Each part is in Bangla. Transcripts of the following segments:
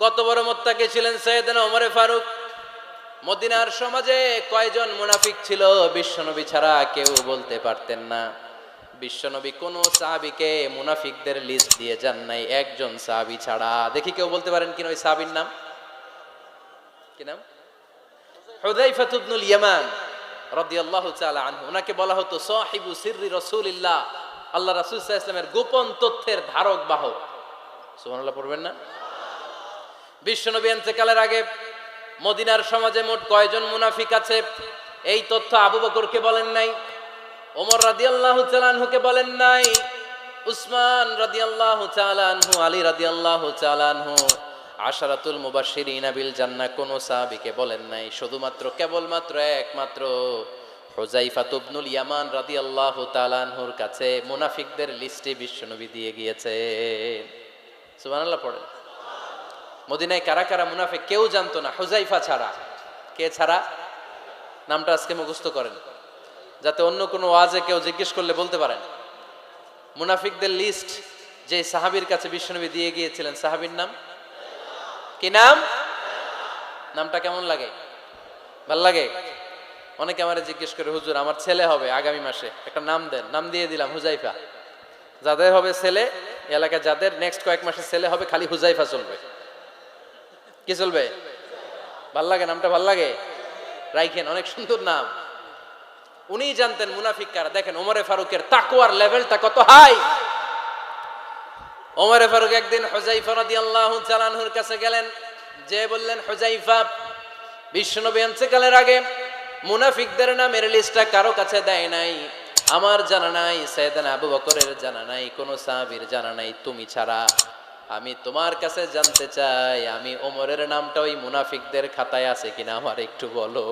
কত বড় মুত্তাকি ছিলেন সাইয়েদনা ওমর ফারুক। মদিনার সমাজে কয়জন মুনাফিক ছিল বিশ্বনবী ছাড়া কেউ বলতে পারতেন না। বিশ্বনবী কোন সাহাবীকে মুনাফিকদের লিস্ট দিয়ে যান নাই একজন সাহাবী ছাড়া। দেখি কেউ বলতে পারেন কিনা ওই সাহাবীর নাম কি নাম? হুযায়ফা ইবনুল ইয়ামান রাদিয়াল্লাহু তাআলা আনহু। ওনাকে বলা হতো সাহিবু সিররি রাসূলিল্লাহ, আল্লাহ রাসূল সাল্লাল্লাহু আলাইহি ওয়াসাল্লামের গোপন তথ্যের ধারক বাহক। সুবহানাল্লাহ পড়বেন না? বিশ্বনবী ইন্তেকালের আগে মদিনার সমাজে মোট কয়জন মুনাফিক আছে এই তথ্য আবু বকরকে বলেন নাই, ওমর রাদিয়াল্লাহু তাআলা আনহুকে বলেন নাই, উসমান রাদিয়াল্লাহু তাআলা আনহু, আলী রাদিয়াল্লাহু তাআলা আনহু, আশারাতুল মুবাশশিরিনা বিল জান্নাহ কোন সাহাবীকে বলেন নাই। শুধুমাত্র কেবলমাত্র একমাত্র হুযায়ফা ইবনুল ইয়ামান রাদিয়াল্লাহু তাআলা আনহুর কাছে মুনাফিকদের লিস্টে বিশ্বনবী দিয়ে গিয়েছেন। সুবহানাল্লাহ পড়েন। মদিনায় কারা কারা মুনাফিক কেউ জানতো না হুযায়ফা ছাড়া। কে ছাড়া? নামটা আজকে মুখস্থ করেন যাতে অন্য কোনো ওয়াজে কেউ জিজ্ঞেস করলে বলতে পারেন। মুনাফিকদের লিস্ট যে সাহাবীর কাছে বিশ্বনবী দিয়ে গিয়েছিলেন, সাহাবীর নাম কি? নাম নামটা কেমন লাগে? ভাল লাগে? অনেকে আমারে জিজ্ঞেস করে, হুজুর আমার ছেলে হবে আগামী মাসে, একটা নাম দেন। নাম দিয়ে দিলাম হুযায়ফা। যাদের হবে ছেলে, এলাকায় যাদের নেক্সট কয়েক মাসে ছেলে হবে, খালি হুযায়ফা চলবে। কি চলবে? ভাল লাগে? নামটা ভাল লাগে? রাইখেন, অনেক সুন্দর নাম। উনি জানতেন মুনাফিক কারা। দেখেন ওমরে ফারুকের তাকওয়ার লেভেলটা কত হাই। ওমরে ফারুক একদিন হুযায়ফা রাদিয়াল্লাহু তাআলা আনহুর কাছে গেলেন, যে বললেন, হুযায়ফা, বিশ্বনবী ইন্তেকালের আগে মুনাফিকদের নামের লিস্টটা কারো কাছে দেয় নাই, আমার জানা নাই, সাইয়েদনা আবু বকরের জানা নাই, কোন সাহাবীর জানা নাই তুমি ছাড়া। আমি তোমার কাছে জানতে চাই, আমি ওমরের নামটা ওই মুনাফিকদের খাতায় আছে কিনা আমার একটু বলো।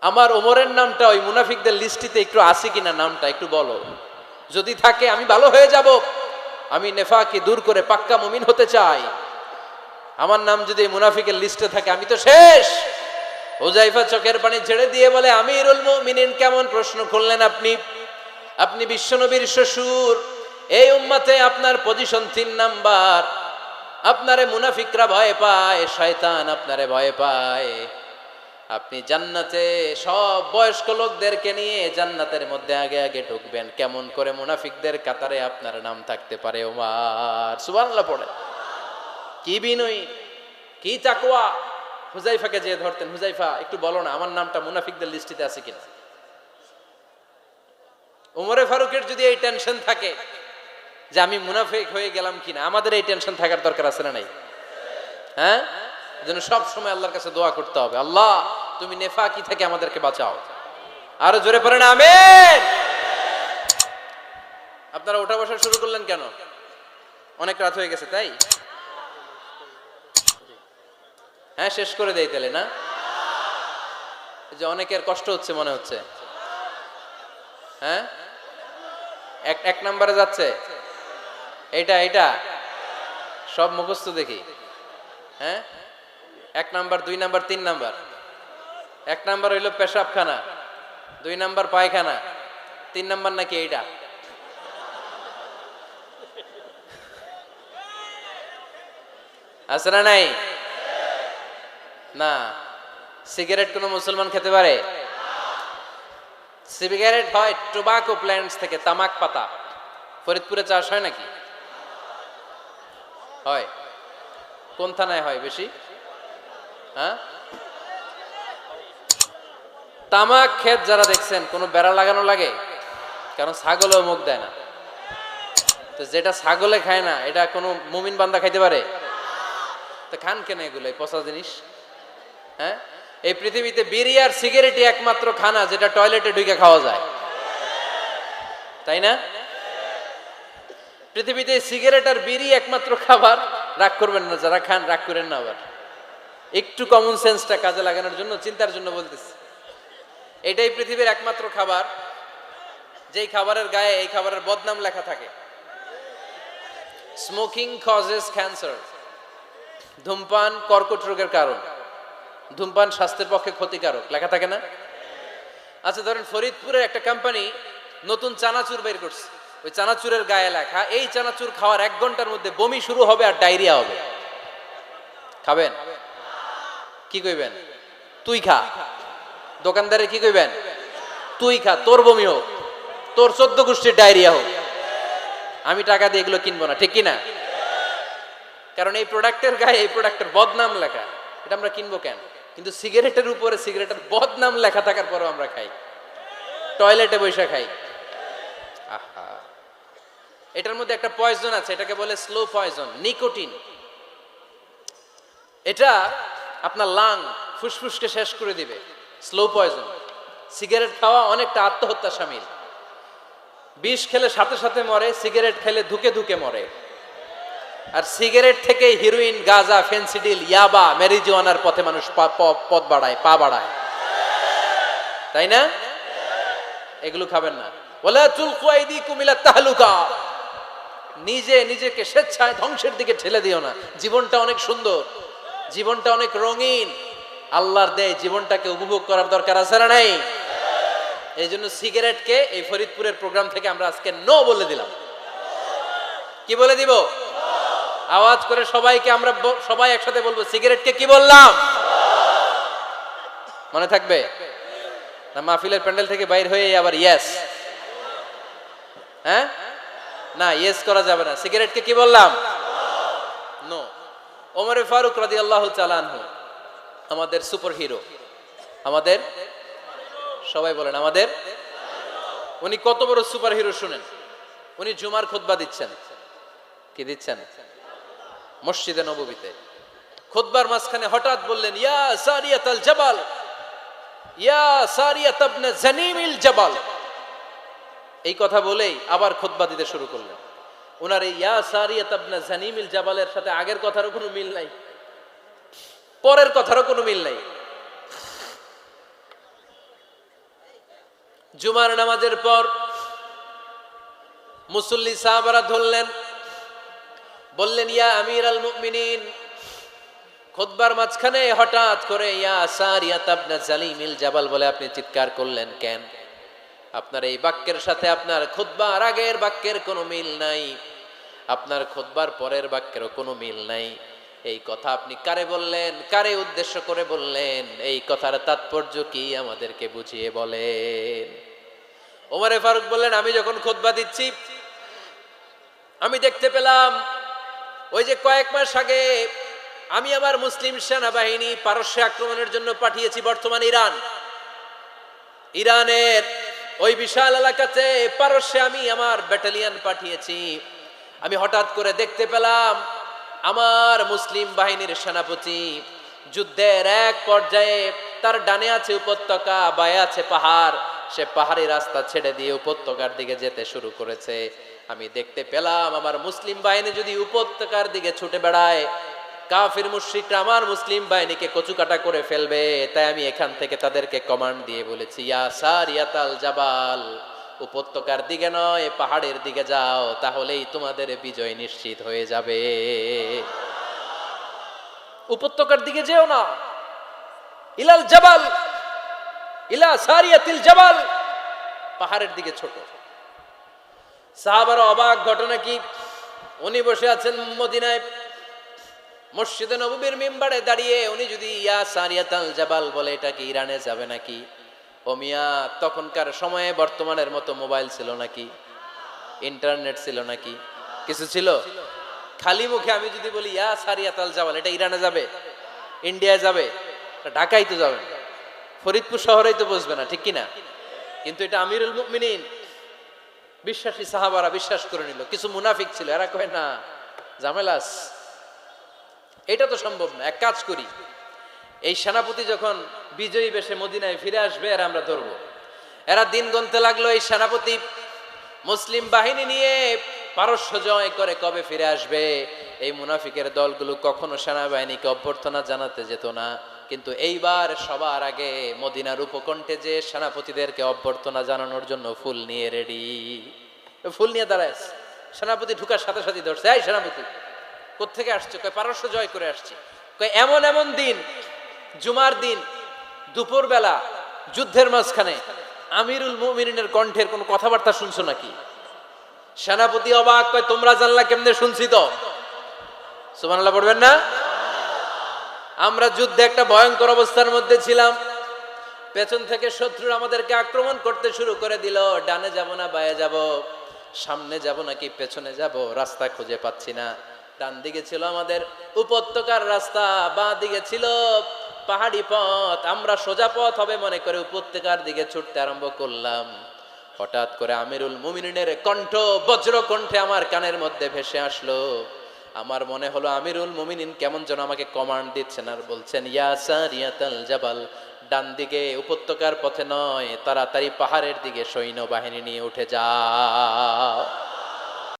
আমার ওমরের নামটা ওই মুনাফিকদের লিস্টিতে একটু আছে কিনা, নামটা একটু বলো। যদি থাকে আমি ভালো হয়ে যাব, আমি নেফাকি দূর করে পাক্কা মুমিন হতে চাই। আমার নাম যদি মুনাফিকের লিস্টে থাকে আমি তো শেষ। হুযায়ফা চোখের পানি ছেড়ে দিয়ে বলে, আমিরুল মুমিনিন, কেমন প্রশ্ন করলেন আপনি? আপনি বিশ্বনবীর শ্বশুর, এই উম্মতে আপনার পজিশন 3 নাম্বার। আপনারে মুনাফিকরা ভয় পায়, শয়তান আপনারে ভয় পায়। আপনি জান্নাতে সব বয়স্ক লোকদেরকে নিয়ে জান্নাতের মধ্যে আগে আগে ঢুকবেন, কেমন করে মুনাফিকদের কাতারে আপনার নাম থাকতে পারে ওমর? সুবহানাল্লাহ পড়ে। কি বিনয়ী, কি তাকওয়া। হুযায়ফাকে যে ধরতেন, হুযায়ফা একটু বলো না আমার নামটা মুনাফিকদের লিস্টিতে আছে কিনা। ওমরে ফারুকের যদি এই টেনশন থাকে যে আমি মুনাফিক হয়ে গেলাম কিনা, আমাদের এই টেনশন থাকার দরকার আছে না নাই? হ্যাঁ, যেন সব সময় আল্লাহর কাছে দোয়া করতে হবে, আল্লাহ তুমি নেফাকি থেকে আমাদেরকে বাঁচাও। আরো জোরে পড়েন আমিন। আপনারা ওঠা বসা শুরু করলেন কেন? অনেক রাত হয়ে গেছে তাই? হ্যাঁ, শেষ করে দেই তাহলে না? যে অনেকের কষ্ট হচ্ছে মনে হচ্ছে। হ্যাঁ, এক নাম্বারে যাচ্ছে এইটা সব মুখস্থ দেখি। হ্যাঁ, 1 নাম্বার, 2 নাম্বার, 3 নাম্বার। 1 নাম্বার হইল পেশাবখানা, 2 নাম্বার পায়খানা, 3 নাম্বার নাকি এইটা? আছে না নাই? না। সিগারেট কোন মুসলমান খেতে পারে? সিগারেট হয় টোবাকো প্ল্যান্টস থেকে, তামাক পাতা। ফরিদপুরে চাষ হয় নাকি? হয়। কোন থানায় হয় বেশি? হ্যাঁ, তামাক ক্ষেত যারা দেখছেন কোন বেড়া লাগানো লাগে? কারণ ছাগলেও মুখ দেয় না। তো যেটা ছাগলে খায় না এটা কোনো মুমিন বান্দা খাইতে পারে? তো খান কেন এগুলো, পচা জিনিস? হ্যাঁ, এই পৃথিবীতে বিড়ি আর সিগারেটই একমাত্র খানা যেটা টয়লেটে ঢুকে খাওয়া যায়, তাই না? পৃথিবীতে সিগারেট আর বিড়ি একমাত্র খাবার। রাগ করবেন না যারা খান, রাগ করেন না। আবার একটু কমন সেন্সটা কাজে লাগানোর জন্য, চিন্তার জন্য বলতেছি। এটাই পৃথিবীর একমাত্র খাবার যেই খাবারের গায়ে এই খাবারের বদনাম লেখা থাকে, স্মোকিং কজেস ক্যান্সার। ধূমপান কর্কট রোগের কারণ, ধূমপান স্বাস্থ্যের পক্ষে ক্ষতিকারক, লেখা থাকে না? আচ্ছা ধরেন ফরিদপুরের একটা কোম্পানি নতুন চানাচুর বের করছে, ওই চানাচুরের গায়ে লেখা এই চানাচুর খাওয়ার 1 ঘন্টার মধ্যে বমি শুরু হবে আর ডায়রিয়া হবে। খাবেন? কি কইবেন? তুই খা। দোকানদারে কি কইবেন? তুই খা, তোর বমি হোক, তোর 14 গোষ্ঠীর ডায়রিয়া হোক, আমি টাকা দিয়ে এগুলো কিনবো না, ঠিক কিনা? কারণ এই প্রোডাক্টের গায়ে এই প্রোডাক্টের বদনাম লেখা, এটা আমরা কিনবো কেন? কিন্তু সিগারেটের উপরে সিগারেটের বদনাম লেখা থাকার পরেও আমরা খাই, টয়লেটে বসে খাই। আহা, এটার মধ্যে একটা পয়জন আছে, এটাকে বলে স্লো পয়জন, নিকোটিন। এটা আপনার লাং, ফুসফুসকে শেষ করে দিবে, স্লো পয়জন। সিগারেট খাওয়া অনেকটা আত্মহত্যা শামিল। বিষ খেলে সাথে সাথে মরে, সিগারেট খেলে ধুকে ধুকে মরে। আর সিগারেট থেকে হিরোইন, গাঁজা, ফেন্সিডিল, ইয়াবা, ম্যারিজুয়ানার পথে মানুষ পথ বাড়ায়, পা বাড়ায়, তাই না? এগুলো খাবেন না। ওয়ালা তুলকু আইদিকুম ইলা তাহলুকা, নিজে নিজেকে স্বেচ্ছায় ধ্বংসের দিকে ঠেলে দিও না। জীবনটা অনেক সুন্দর, জীবনটা অনেক রঙিন, আল্লাহর দেয় জীবনটাকে উপভোগ করার দরকার আছে না নাই? এই জন্য সিগারেটকে এই ফরিদপুরের প্রোগ্রাম থেকে আমরা আজকে নো বলে দিলাম। কি বলে দিব? আওয়াজ করে সবাইকে আমরা সবাই একসাথে বলবো, সিগারেটকে কি বললাম? মনে থাকবে না? মাহফিলের প্যান্ডেল থেকে বাইর হয়ে আবার ইয়েস, হ্যাঁ না, ইয়েস করা যাবে না। সিগারেটকে কি বললাম? নো। ওমর ফারুক রাদিয়াল্লাহু তাআলা আনহু, আমাদের সুপার হিরো, আমাদের সবাই বলেন আমাদের, উনি কত বড় সুপার হিরো শুনেন। উনি জুমার খুতবা দিচ্ছেন। কি দিচ্ছেন? মসজিদে নববীতে। খুতবার মাঝখানে হঠাৎ বললেন, ইয়া সারিয়াতাল জাবাল, ইয়া সারিয়াত ইবনে জানিমিল জাবাল। এই কথা বলেই আবার খুতবা দিতে শুরু করলেন। ওনার এই ইয়া সারিয়াত ইবনে জানিমিল জাবালের সাথে আগের কথারও কোনো মিল নাই, পরের কথারও কোনো মিল নাই। জুমার নামাজের পর মুসল্লি সাহাবারা ধরলেন, বললেন, ইয়া আমিরাল মুমিনিন। খুতবার মাঝখানে হঠাৎ করে ইয়া সারিয়াত ইবনে জালিমিল জাবাল বলে আপনি চিৎকার করলেন কেন? আপনার এই বাক্যের সাথে আপনার খুতবার আগের বাক্যের কোনো মিল নাই, আপনার খুতবার পরের বাক্যেরও কোনো মিল নাই। এই কথা আপনি কারে বললেন? কারে উদ্দেশ্য করে বললেন? এই কথার তাৎপর্য কি আমাদেরকে বুঝিয়ে বলেন। ওমর ফারুক বললেন, আমি যখন খুতবা দিচ্ছি আমি দেখতে পেলাম ওই যে কয়েক মাস আগে আমি আমার মুসলিম সেনাবাহিনী পারস্যে আক্রমণের জন্য পাঠিয়েছি, বর্তমান ইরান, ইরানের ওই বিশাল এলাকাতে পারস্যে আমি আমার ব্যাটালিয়ন পাঠিয়েছি। আমি হঠাৎ করে দেখতে পেলাম আমার মুসলিম বাহিনীর সেনাপতি যুদ্ধের এক পর্যায়ে তার ডানে আছে উপত্যকা, বায়ে আছে পাহাড়, সে পাহাড়ি রাস্তা ছেড়ে দিয়ে উপত্যকার দিকে যেতে শুরু করেছে। আমি দেখতে পেলাম আমার মুসলিম বাহিনী যদি উপত্যকার দিকে ছুটে বেড়ায়, কাফির মুশরিকরা আমার মুসলিম বাহিনীকে কচুকাটা করে ফেলবে। তাই আমি এখান থেকে তাদেরকে কমান্ড দিয়ে বলেছি, ইয়া সারিয়াতাল জাবাল, উপত্যকার দিকে নয় পাহাড়ের দিকে যাও, তাহলেই তোমাদের বিজয় নিশ্চিত হয়ে যাবে। উপত্যকার দিকে যেও না, ইলাল জাবাল, ইলা সারিয়াতিল জাবাল, পাহাড়ের দিকে ছোট। সাহাবারা অবাক, ঘটনা কি? উনি বসে আছেন মদিনায় মসজিদে নববীর মিম্বারে দাঁড়িয়ে, উনি যদি ইয়া সারিয়াতাল জাবাল বলে, এটা কি ইরানে যাবে নাকি? ও মিয়া, তখনকার সময়ে বর্তমানের মতো মোবাইল ছিল নাকি? ইন্টারনেট ছিল নাকি? কিছু ছিল? খালি মুখে আমি যদি বলি ইয়া সারিয়াতাল জাবাল, এটা ইরানে যাবে? ইন্ডিয়ায় যাবে? ঢাকায় তো যাবে না, ফরিদপুর শহরেই তো বসবে না, ঠিক কিনা? কিন্তু এটা আমিরুল মুমিনিন, বিশ্বাসী সাহাবারা বিশ্বাস করে নিল। কিছু মুনাফিক ছিল, এরা কয় না, ঝামেলাস, এটা তো সম্ভব না। এক কাজ করি, এই সেনাপতি যখন বিজয়ী বেশে মদিনায় ফিরে আসবে, এরা আমরা ধরবো। এরা দিন গুনতে লাগলো, এই সেনাপতি মুসলিম বাহিনী নিয়ে পারস্য জয় করে কবে ফিরে আসবে। এই মুনাফিকের দলগুলো কখনো সেনাবাহিনীকে অভ্যর্থনা জানাতে যেত না, কিন্তু এইবার সবার আগে মদিনার উপকণ্ঠে যে সেনাপতিদেরকে অভ্যর্থনা জানানোর জন্য ফুল নিয়ে রেডি, ফুল নিয়ে দাঁড়ায়। সেনাপতি ঢুকার সাথে সাথে ধরছে, এই সেনাপতি কোত্থেকে আসছে? কয় পারস্য জয় করে আসছে। কয় এমন এমন দিন, জুমার দিন দুপুর বেলা যুদ্ধের মাঝখানে আমিরুল মুমিনিনের কণ্ঠের কোন কথাবার্তা শুনছো নাকি? সেনাপতি অবাক, কয় তোমরা জানলা কেমনে? শুনছি তো। সুবহানাল্লাহ পড়বেন না? আমরা যুদ্ধে একটা ভয়ঙ্কর অবস্থার মধ্যে ছিলাম। পেছন থেকে শত্রুরা আমাদেরকে আক্রমণ করতে শুরু করে দিল। ডানে যাব না বায়ে যাব, সামনে যাব নাকি পেছনে যাব, রাস্তা খুঁজে পাচ্ছি না। ডান দিকে ছিল আমাদের উপত্যকার রাস্তা, বাঁ দিকে ছিল পাহাড়ি পথ। আমরা সোজা পথ হবে মনে করে উপত্যকার দিকে ছুটতে আরম্ভ করলাম। হঠাৎ করে আমিরুল মুমিনিনের কণ্ঠ বজ্র কণ্ঠে আমার কানের মধ্যে ভেসে আসলো। আমার মনে হলো আমিরুল মুমিনিন কেমন যেন আমাকে কমান্ড দিচ্ছেন আর বলছেন, ইয়া সারিয়াতাল জাবাল, ডান দিকে উপত্যকার পথে নয়, তাড়াতাড়ি পাহাড়ের দিকে সৈন্যবাহিনী নিয়ে উঠে যাও।